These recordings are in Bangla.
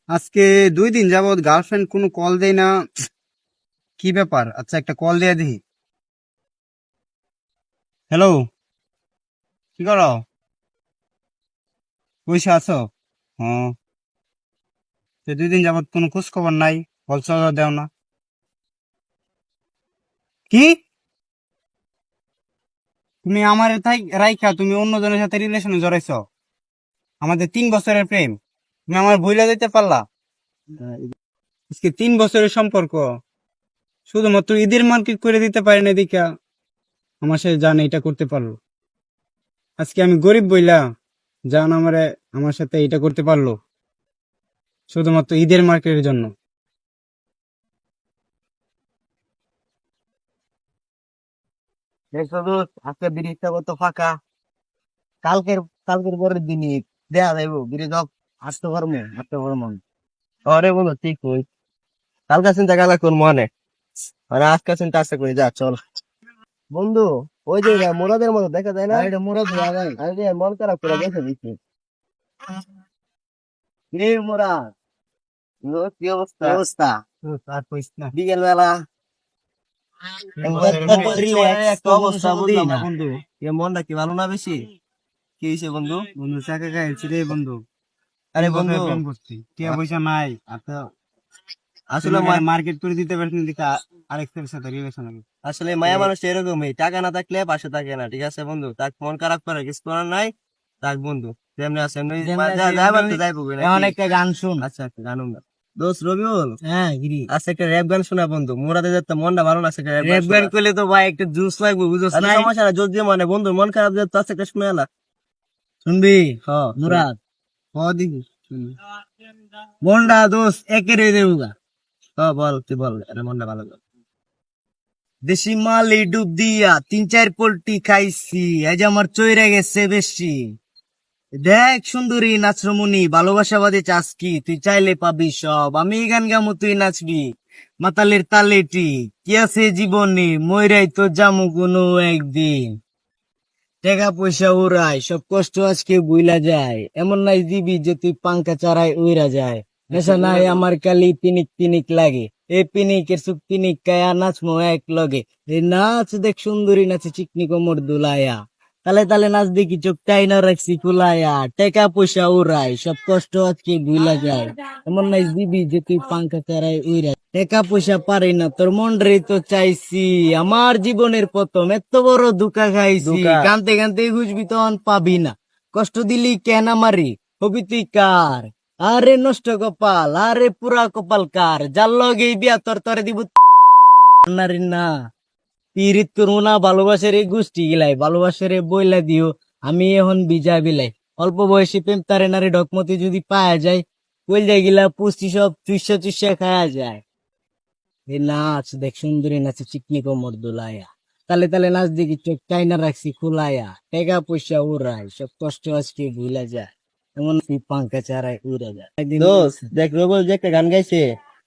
আজকে 2 দিন যাবত গার্লফ্রেন্ড কোনো কল দেয় না। কি ব্যাপার? আচ্ছা, একটা কল দিয়ে দেখি। হ্যালো, কি করো? পয়সা আছো? হ্যাঁ। 2 দিন যাবত কোনো খোঁজ খবর নাই, কল চল দেও না। কি? তুমি আমার রাইখা তুমি অন্যজনের সাথে রিলেশনে জড়াইছো? আমাদের 3 বছরের প্রেম, তুমি আমার ভুলে দিতে পারলা? আজকে 3 বছরের সম্পর্ক, শুধুমাত্র ঈদের মার্কেট করে দিতে পারি না এদিকে আমার সাথে জানে এটা করতে পারলো। আজকে আমি গরিব বইলা জান আমারে আমার সাথে এটা করতে পারলো শুধুমাত্র ঈদের মার্কেটের জন্য। দেখছো দোস্ত, আজকে ব্রিজটা কত ফাঁকা। কালকের কালকের পরের দিনই দেয়া যাইব ব্রিজ আসতে পারবো। আরে বলো ঠিক কই, কালকা চিন্তা কালা কোন মনে, মানে আজকে চিন্তা আজকে করি, যা চল বন্ধু। ওই যে মোরাদের মতো দেখা যায় না, এটা মোরাদ ভাই। আরে মন খারাপ করে গেছে দিচ্ছি রে মোরাদ। কি অবস্থা অবস্থা আর কইস না। বিকেল বেলা একটা অবস্থা বুঝলাম না বন্ধু। মনটা কি ভালো না বেশি? কি হয়েছে বন্ধু? বন্ধু চাকা খাইছি রে বন্ধু। আরে 3 বছর বন্ধু, প্রেম করছি, টিয়া পয়সা নাই আর তো আসলে তুমি মার্কেট করে দিতে পারছি না দেখে আরেকটার সাথে রিলেশন হবে। আসলে মায়া মানুষ এরকমই, টাকা না থাকলে পাশে থাকে না, ঠিক আছে বন্ধু? তাক মন খারাপ করে কিছু করার নাই। তাক বন্ধু যেমনি আছে এমনি যাইবার তো যাইবো এমন একটা গান শুন। আচ্ছা একটা গান না দোস্ত রবিউল। হ্যাঁ গিরি, আচ্ছা একটা র্যাপ গান শোনা বন্ধু, মোরাদে যাতে মনটা ভালো না, একটা রেপ গান করলে তো ভাই একটা জুস লাগবে, বুঝছ না? সমস্যা না, যদি মানে বন্ধু মন খারাপ যেত আচ্ছা একটা শুনে এলা। শুনবি? হ্যাঁ মুরাদ হ দেখি শুনি। বন্ডা দোষ একের দেবুগা। হ্যাঁ বল, তুই বল, আরে মনটা ভালো কর। দেশি মালি ডুব দিয়া 3-4 পোল্টি খাইছি, আজ আমার চইরে গেছে বেশি। দেখ সুন্দরী নাচরমণি, ভালোবাসাবাদী চাস কি? তুই চাইলে পাবি সব, আমি গান গামু তুই নাচবি মাতালের তালেটি। কি আছে জীবনে, মইরাই তো জামু কোনো একদিন। টাকা পয়সা উড়াই, সব কষ্ট আজকে বুইলা যায়, এমন নাই দিবি যে তুই পাঙ্কা চারাই উইরা যায়। নেশা নাই আমার কালি পিনিক পিনিক লাগে, এ পিনিকের সুখ পিনিক কায়া নাচমো এক লগে। এই নাচ দেখ সুন্দরী নাচে চিকনি কোমর দুলায়া, তালে তালে নাচ দেখি চোখ টাইনা রাখছি ফুলায়া। টাকা পয়সা উড়াই, সব কষ্ট আজকে ভুলা যায়, এমন নাই দিবি যে তুই পাঙ্কা চারাই উইরা। টাকা পয়সা পারি না তোর মন রে তো চাইছি, আমার জীবনের প্রথম এত বড় ধোঁকা খাইছি। ধোঁকা। কানতে কানতে খুঁজবি তখন পাবি না, কষ্ট দিলি কেন আমারি, হবি তুই কার? আরে নষ্ট কপাল, আরে পুরা কপাল কার, যার লগে বিয়া তোর তরে দিব নারী না। পিরিত করবো না ভালোবাসার এই গোষ্ঠী গিলাই, ভালোবাসার বইলা দিও আমি এখন বিজা বিলাই। অল্প বয়সী প্রেম তারে নারী ডকমতি যদি পাওয়া যায়, কইল যাই গিলা পুষ্টি সব চুষা চুষা খাওয়া যায়। এই নাচ দেখ সুন্দরী নাচে চিকনি কোমর দুলায়া, তালে তালে নাচ দেখি চোখ টাইনা রাখছি খুলায়া। টাকা পয়সা উড়াই, সব কষ্ট আজকে ভুলা যায়, এমন পাঙ্কা চারায় উড়ে যায় একদিন। দোস্ত দেখ রবিউল যে একটা গান গাইছে,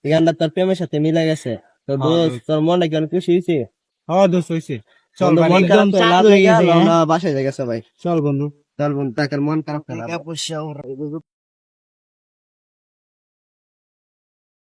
এই গানটা তোর প্রেমের সাথে মিলে গেছে। তো হ্যাঁ দোস্ত দোস্ত, তোর মনটা কেমন খুশি হয়েছে? হ্যাঁ দোস্ত হইছে। চল বন্ধু ভাই, মন খারাপ একদম করে চাঁদ লাভ হয়ে নেই, গেছে, হ্যাঁ? আমরা বাসায় যাই গেছে ভাই। চল বন্ধু। চল বন্ধু, তাকে মন খারাপ করে লাভ টাকা নেই। পয়সা উড়াই।